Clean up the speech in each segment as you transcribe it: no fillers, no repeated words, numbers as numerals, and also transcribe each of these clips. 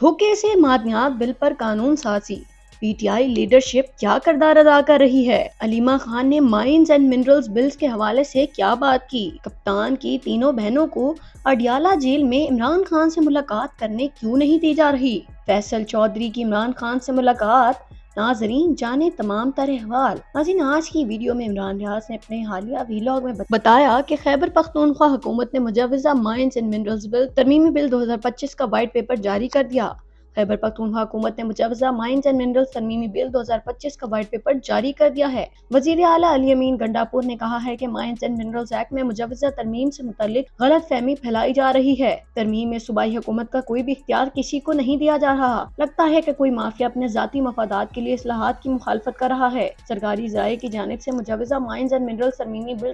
دھوکے سے معدنیات بل پر قانون سازی، پی ٹی آئی لیڈرشپ کیا کردار ادا کر رہی ہے؟ علیمہ خان نے مائنز اینڈ منرلز بلز کے حوالے سے کیا بات کی؟ کپتان کی تینوں بہنوں کو اڈیالہ جیل میں عمران خان سے ملاقات کرنے کیوں نہیں دی جا رہی؟ فیصل چودھری کی عمران خان سے ملاقات، ناظرین جانے تمام تر احوال۔ ناظرین، آج کی ویڈیو میں عمران ریاض نے اپنے حالیہ ویلاگ میں بتایا کہ خیبر پختونخوا حکومت نے مجوزہ مائنز اینڈ منرلز بل ترمیمی بل 2025 کا وائٹ پیپر جاری کر دیا۔ خیبر پختونخوا حکومت نے مجوزہ مائنز اینڈ منرلز ترمیمی بل 2025 کا وائٹ پیپر جاری کر دیا ہے۔ وزیر اعلیٰ علی امین گنڈاپور نے کہا ہے کہ مائنز اینڈ منرلز ایکٹ میں مجوزہ ترمیم سے متعلق غلط فہمی پھیلائی جا رہی ہے۔ ترمیم میں صوبائی حکومت کا کوئی بھی اختیار کسی کو نہیں دیا جا رہا۔ لگتا ہے کہ کوئی مافیا اپنے ذاتی مفادات کے لیے اصلاحات کی مخالفت کر رہا ہے۔ سرکاری ذرائع کی جانب سے مجوزہ مائنز اینڈ منرلز ترمیمی بل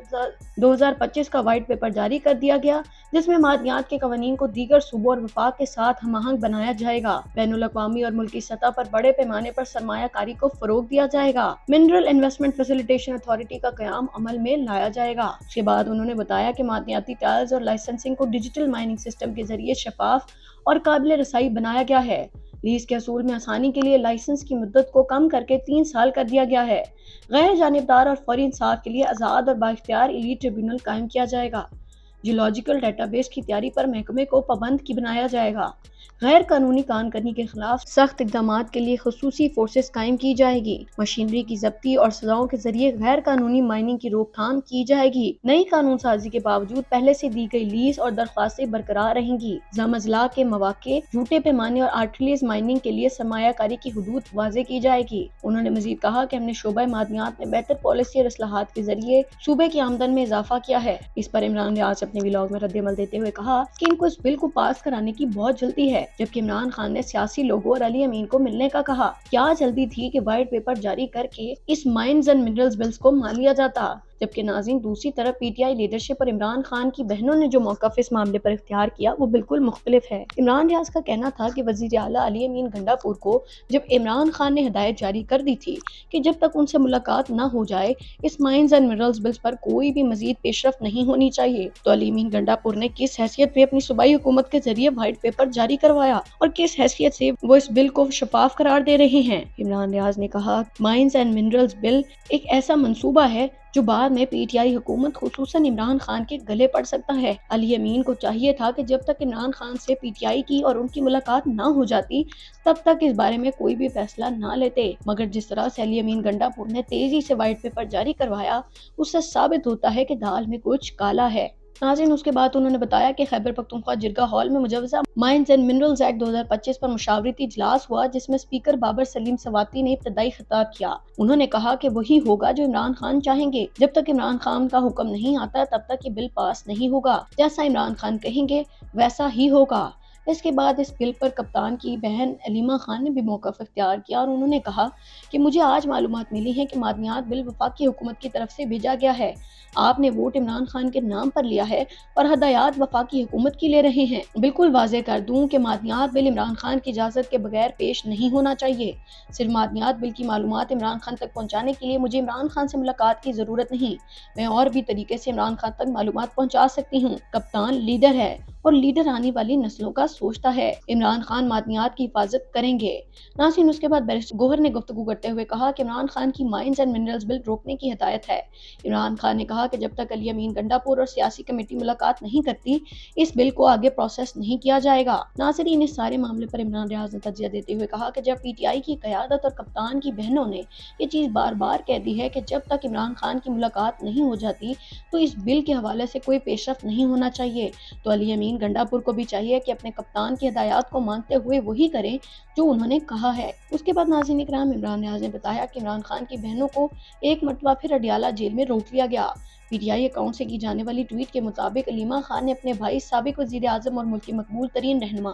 2025 کا وائٹ پیپر جاری کر دیا گیا، جس میں معدنیات کے قوانین کو دیگر صوبوں اور وفاق کے ساتھ ہم آہنگ بنایا جائے گا۔ بین الاقوامی اور ملکی سطح پر بڑے پیمانے پر سرمایہ کاری کو فروغ دیا جائے گا۔ منرل انویسٹمنٹ فیسیلیٹیشن اتھارٹی کا قیام عمل میں لایا جائے گا۔ اس کے بعد انہوں نے بتایا کہ معدنیاتی ٹرائلز اور لائسنسنگ کو ڈیجیٹل مائننگ سسٹم کے ذریعے شفاف اور قابل رسائی بنایا گیا ہے۔ لیز کے حصول میں آسانی کے لیے لائسنس کی مدت کو کم کر کے 3 سال کر دیا گیا ہے۔ غیر جانبدار اور فوری انصاف کے لیے آزاد اور بااختیار ایلیٹ ٹریبیونل قائم کیا جائے گا۔ جیولوجیکل ڈیٹا بیس کی تیاری پر محکمے کو پابند کی بنایا جائے گا۔ غیر قانونی کان کرنی کے خلاف سخت اقدامات کے لیے خصوصی فورسز قائم کی جائے گی۔ مشینری کی ضبطی اور سزاؤں کے ذریعے غیر قانونی مائننگ کی روک تھام کی جائے گی۔ نئی قانون سازی کے باوجود پہلے سے دی گئی لیز اور درخواستیں برقرار رہیں گی۔ زم اضلاع کے مواقع، جھوٹے پیمانے اور آرٹریز مائننگ کے لیے سرمایہ کاری کی حدود واضح کی جائے گی۔ انہوں نے مزید کہا کہ ہم نے شعبہ معدنیات میں بہتر پالیسی اور اصلاحات کے ذریعے صوبے کی آمدن میں اضافہ کیا ہے۔ اس پر عمران ریاض اپنے ولاگ میں رد عمل دیتے ہوئے کہا کہ ان کو اس بل کو پاس کرانے کی بہت جلدی ہے، جبکہ عمران خان نے سیاسی لوگوں اور علی امین کو ملنے کا کہا۔ کیا جلدی تھی کہ وائٹ پیپر جاری کر کے اس مائنز اینڈ منرلز بلز کو مان لیا جاتا؟ جبکہ ناظرین، دوسری طرف پی ٹی آئی لیڈرشپ اور عمران خان کی بہنوں نے جو موقف اس معاملے پر اختیار کیا وہ بالکل مختلف ہے۔ عمران ریاض کا کہنا تھا کہ وزیر اعلیٰ علی امین گنڈاپور کو جب عمران خان نے ہدایت جاری کر دی تھی کہ جب تک ان سے ملاقات نہ ہو جائے اس مائنز اینڈ منرلز بلز پر کوئی بھی مزید پیش رفت نہیں ہونی چاہیے، تو علی امین گنڈاپور نے کس حیثیت پہ اپنی صوبائی حکومت کے ذریعے وائٹ پیپر جاری کروایا اور کس حیثیت سے وہ اس بل کو شفاف قرار دے رہے ہیں؟ عمران ریاض نے کہا مائنز اینڈ منرلز بل ایک ایسا منصوبہ ہے جو بعد میں پی ٹی آئی حکومت خصوصاً عمران خان کے گلے پڑ سکتا ہے۔ علی امین کو چاہیے تھا کہ جب تک عمران خان سے پی ٹی آئی کی اور ان کی ملاقات نہ ہو جاتی تب تک اس بارے میں کوئی بھی فیصلہ نہ لیتے، مگر جس طرح سے علی امین گنڈاپور نے تیزی سے وائٹ پیپر جاری کروایا اس سے ثابت ہوتا ہے کہ دال میں کچھ کالا ہے۔ ناظرین، اس کے بعد انہوں نے بتایا کہ خیبر پختونخوا جرگہ ہال میں مجوزہ مائنز اینڈ منرلز ایکٹ 2025 پر مشاورتی اجلاس ہوا، جس میں اسپیکر بابر سلیم سواتی نے ابتدائی خطاب کیا۔ انہوں نے کہا کہ وہی ہوگا جو عمران خان چاہیں گے، جب تک عمران خان کا حکم نہیں آتا تب تک یہ بل پاس نہیں ہوگا، جیسا عمران خان کہیں گے ویسا ہی ہوگا۔ اس کے بعد اس بل پر کپتان کی بہن علیمہ خان نے بھی موقف اختیار کیا اور انہوں نے کہا کہ مجھے آج معلومات ملی ہیں کہ معدنیات بل وفاقی حکومت کی طرف سے بھیجا گیا ہے۔ آپ نے ووٹ عمران خان کے نام پر لیا ہے اور ہدایات وفاقی حکومت کی لے رہے ہیں۔ بالکل واضح کر دوں کہ معدنیات بل عمران خان کی اجازت کے بغیر پیش نہیں ہونا چاہیے۔ صرف معدنیات بل کی معلومات عمران خان تک پہنچانے کے لیے مجھے عمران خان سے ملاقات کی ضرورت نہیں، میں اور بھی طریقے سے عمران خان تک معلومات پہنچا سکتی ہوں۔ کپتان لیڈر ہے اور لیڈر آنے والی نسلوں کا سوچتا ہے۔ عمران خان معدنیات کی حفاظت کریں گے۔ ناظرین، اس کے بعد بیرسٹر گوہر نے گفتگو کرتے ہوئے کہا کہ عمران خان کی مائنز اینڈ منرلز بل روکنے کی ہدایت ہے۔ عمران خان نے کہا کہ جب تک علی امین گنڈاپور اور سیاسی کمیٹی ملاقات نہیں کرتی اس بل کو آگے پروسیس نہیں کیا جائے گا۔ ناظرین، اس سارے معاملے پر عمران ریاض نے تجزیہ دیتے ہوئے کہا کہ جب پی ٹی آئی کی قیادت اور کپتان کی بہنوں نے یہ چیز بار بار کہہ دی ہے کہ جب تک عمران خان کی ملاقات نہیں ہو جاتی تو اس بل کے حوالے سے کوئی پیش رفت نہیں ہونا چاہیے، تو علی امین گنڈاپور کو بھی چاہیے کہ اپنے کپتان کی ہدایات کو مانتے ہوئے وہی کریں جو انہوں نے کہا ہے۔ اس کے بعد ناظرین اکرام، عمران ریاض نے بتایا کہ عمران خان کی بہنوں کو ایک مرتبہ پھر اڈیالہ جیل میں روک لیا گیا۔ پی ٹی آئی اکاؤنٹ سے کی جانے والی ٹویٹ کے مطابق علیمہ خان نے اپنے بھائی سابق وزیر اعظم اور ملک کے مقبول ترین رہنما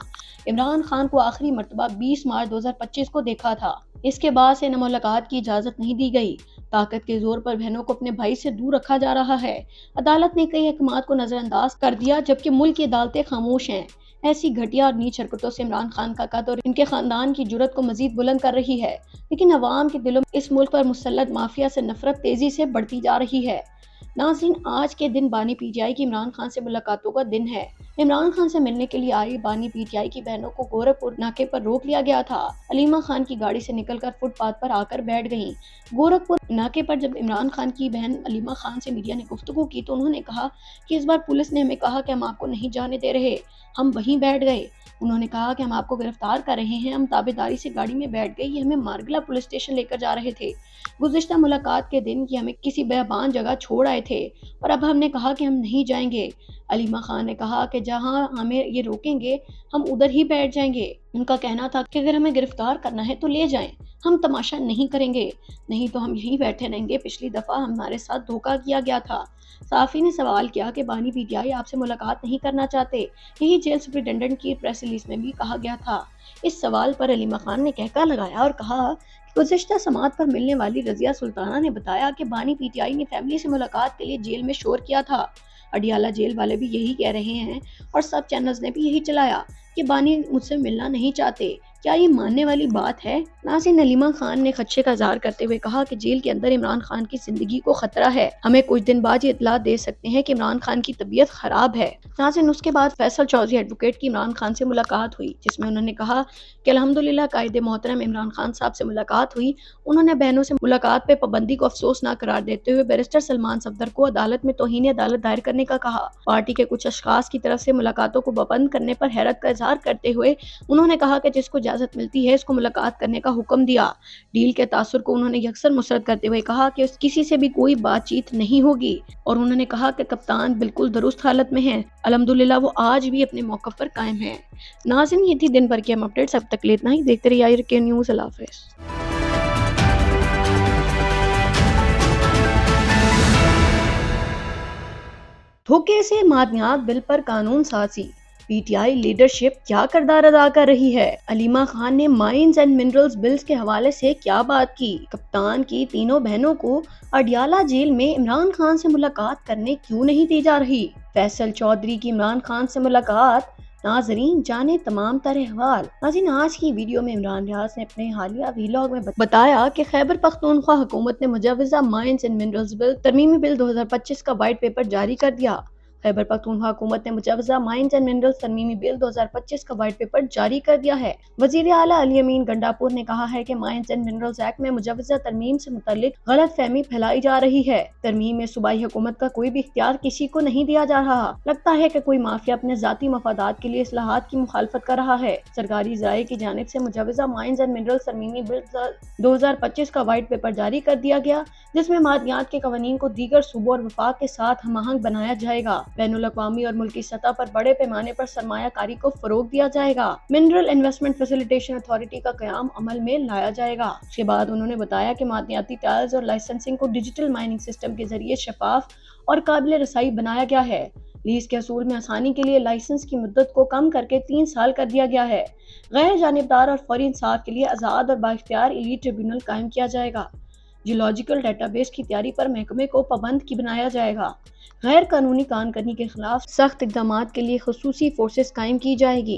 عمران خان کو آخری مرتبہ 20 مارچ 2025 کو دیکھا تھا۔ اس کے بعد سے نہ ملاقات کی اجازت نہیں دی گئی۔ طاقت کے زور پر بہنوں کو اپنے بھائی سے دور رکھا جا رہا ہے۔ عدالت نے کئی احکامات کو نظر انداز کر دیا جبکہ ملک کی عدالتیں خاموش ہیں۔ ایسی گھٹیا اور نیچ حرکتوں سے عمران خان کا قد اور ان کے خاندان کی جرت کو مزید بلند کر رہی ہے، لیکن عوام کے دلوں میں اس ملک پر مسلط مافیا سے نفرت تیزی سے بڑھتی جا رہی ہے۔ ناظرین، آج کے دن بانی پی ٹی آئی کی عمران خان سے ملاقاتوں کا دن ہے۔ عمران خان سے ملنے کے لیے آئی بانی پی ٹی آئی کی بہنوں کو گورکھپور ناکے پر روک لیا گیا تھا۔ علیمہ خان کی گاڑی سے نکل کر فٹ پاتھ پر آ کر بیٹھ گئیں۔ گورکھپور ناکے پر جب عمران خان کی بہن علیمہ خان سے میڈیا نے گفتگو کی تو انہوں نے کہا کہ اس بار پولیس نے ہمیں کہا کہ ہم آپ کو نہیں جانے دے رہے، ہم وہیں بیٹھ گئے۔ انہوں نے کہا کہ ہم آپ کو گرفتار کر رہے ہیں، ہم تابعداری سے گاڑی میں بیٹھ گئے، یہ ہمیں مارگلہ پولیس اسٹیشن لے کر جا رہے تھے۔ گزشتہ ملاقات کے دن یہ ہمیں کسی بیابان جگہ چھوڑ آئے تھے اور اب ہم نے کہا کہ ہم نہیں جائیں گے۔ علیمہ خان نے کہا کہ جہاں ہمیں یہ روکیں گے ہم ادھر ہی بیٹھ جائیں گے۔ ان کا کہنا تھا کہ اگر ہمیں گرفتار کرنا ہے تو لے جائیں، ہم تماشا نہیں کریں گے، نہیں تو ہم یہیں بیٹھے رہیں گے، پچھلی دفعہ ہمارے ساتھ دھوکہ کیا گیا تھا۔ صحافی نے سوال کیا کہ بانی پی ٹی آئی آپ سے ملاقات نہیں کرنا چاہتے، یہی جیل سپرنٹنڈنٹ کی پریس ریلیز میں بھی کہا گیا تھا۔ اس سوال پر علیمہ خان نے کہکا لگایا اور کہا کہ گزشتہ سماعت پر ملنے والی رضیہ سلطانہ نے بتایا کہ بانی پی ٹی آئی نے فیملی سے ملاقات کے لیے جیل میں شور کیا تھا۔ اڈیالہ جیل والے بھی یہی کہہ رہے ہیں اور سب چینلز نے بھی یہی چلایا کہ بانی مجھ سے ملنا نہیں چاہتے۔ کیا یہ ماننے والی بات ہے؟ ناظرین، علیمہ خان نے خدشے کا اظہار کرتے ہوئے کہا کہ جیل کے اندر عمران خان کی زندگی کو خطرہ ہے، ہمیں کچھ دن بعد یہ اطلاع دے سکتے ہیں کہ عمران خان کی طبیعت خراب ہے۔ ناظرین، اس کے بعد فیصل چودھری ایڈوکیٹ کی عمران خان سے ملاقات ہوئی، جس میں انہوں نے کہا کہ الحمدللہ قائد محترم عمران خان صاحب سے ملاقات ہوئی۔ انہوں نے بہنوں سے ملاقات پہ پابندی کو افسوسناک قرار دیتے ہوئے بیرسٹر سلمان صفدر کو عدالت میں توہین عدالت دائر کرنے کا کہا۔ پارٹی کے کچھ اشخاص کی طرف سے ملاقاتوں کو پابند کرنے پر حیرت کا اظہار کرتے ہوئے انہوں نے کہا کہ جس کو اجازت ملتی ہے اس کو ملاقات کرنے کا حکم دیا۔ ڈیل کے تاثر کو انہوں نے یکسر مسرت کرتے ہوئے کہا کہ کسی سے بھی کوئی بات چیت نہیں ہوگی، اور انہوں نے کہا کہ کپتان بالکل درست حالت میں ہیں، الحمدللہ وہ آج بھی اپنے موقف پر قائم ہیں۔ ناظرین، یہ تھی دن بھر کی اپڈیٹس، اب تک اتنا ہی، دیکھتے رہیے IRK نیوز۔ اللہ حافظ۔ دھوکے سے معدنیات بل پر قانون سازی، پی ٹی آئی لیڈرشپ کیا کردار ادا کر رہی ہے؟ علیمہ خان نے مائنز اینڈ منرلز بلز کے حوالے سے کیا بات کی؟ کپتان کی تینوں بہنوں کو اڈیالہ جیل میں عمران خان سے ملاقات کرنے کیوں نہیں دی جا رہی؟ فیصل چودھری کی عمران خان سے ملاقات، ناظرین جانے تمام تر احوال۔ ناظرین، آج کی ویڈیو میں عمران ریاض نے اپنے حالیہ ویلاگ میں بتایا کہ خیبر پختونخوا حکومت نے مجوزہ مائنز اینڈ منرلز بل ترمیمی بل 2025 کا وائٹ پیپر جاری کر دیا۔ خیبر پختونخوا حکومت نے مجوزہ مائنز اینڈ منرلز ترمیمی بل 2025 کا وائٹ پیپر جاری کر دیا ہے۔ وزیر اعلیٰ علی امین گنڈاپور نے کہا ہے کہ مائنز اینڈ منرلز ایکٹ میں مجوزہ ترمیم سے متعلق غلط فہمی پھیلائی جا رہی ہے۔ ترمیم میں صوبائی حکومت کا کوئی بھی اختیار کسی کو نہیں دیا جا رہا۔ لگتا ہے کہ کوئی مافیا اپنے ذاتی مفادات کے لیے اصلاحات کی مخالفت کر رہا ہے۔ سرکاری ذرائع کی جانب سے مجوزہ مائنز اینڈ منرلز ترمیمی بل 2025 کا وائٹ پیپر جاری کر دیا گیا، جس میں معدنیات کے قوانین کو دیگر صوبوں اور وفاق کے ساتھ ہم آہنگ بنایا جائے گا۔ بین الاقوامی اور ملکی سطح پر بڑے پیمانے پر سرمایہ کاری کو فروغ دیا جائے گا۔ منرل انویسٹمنٹ فیسیلیٹیشن اتھارٹی کا قیام عمل میں لایا جائے گا۔ اس کے بعد انہوں نے بتایا کہ معدنیاتی ٹرائلز اور لائسنسنگ کو ڈیجیٹل مائننگ سسٹم کے ذریعے شفاف اور قابل رسائی بنایا گیا ہے۔ لیز کے حصول میں آسانی کے لیے لائسنس کی مدت کو کم کر کے 3 سال کر دیا گیا ہے۔ غیر جانبدار اور فوری انصاف کے لیے آزاد اور بااختیار ایلیٹ ٹریبیونل قائم کیا جائے گا۔ جیولوجیکل ڈیٹا بیس کی تیاری پر محکمے کو پابند کی بنایا جائے گا۔ غیر قانونی کام کرنی کے خلاف سخت اقدامات کے لیے خصوصی فورسز قائم کی جائے گی۔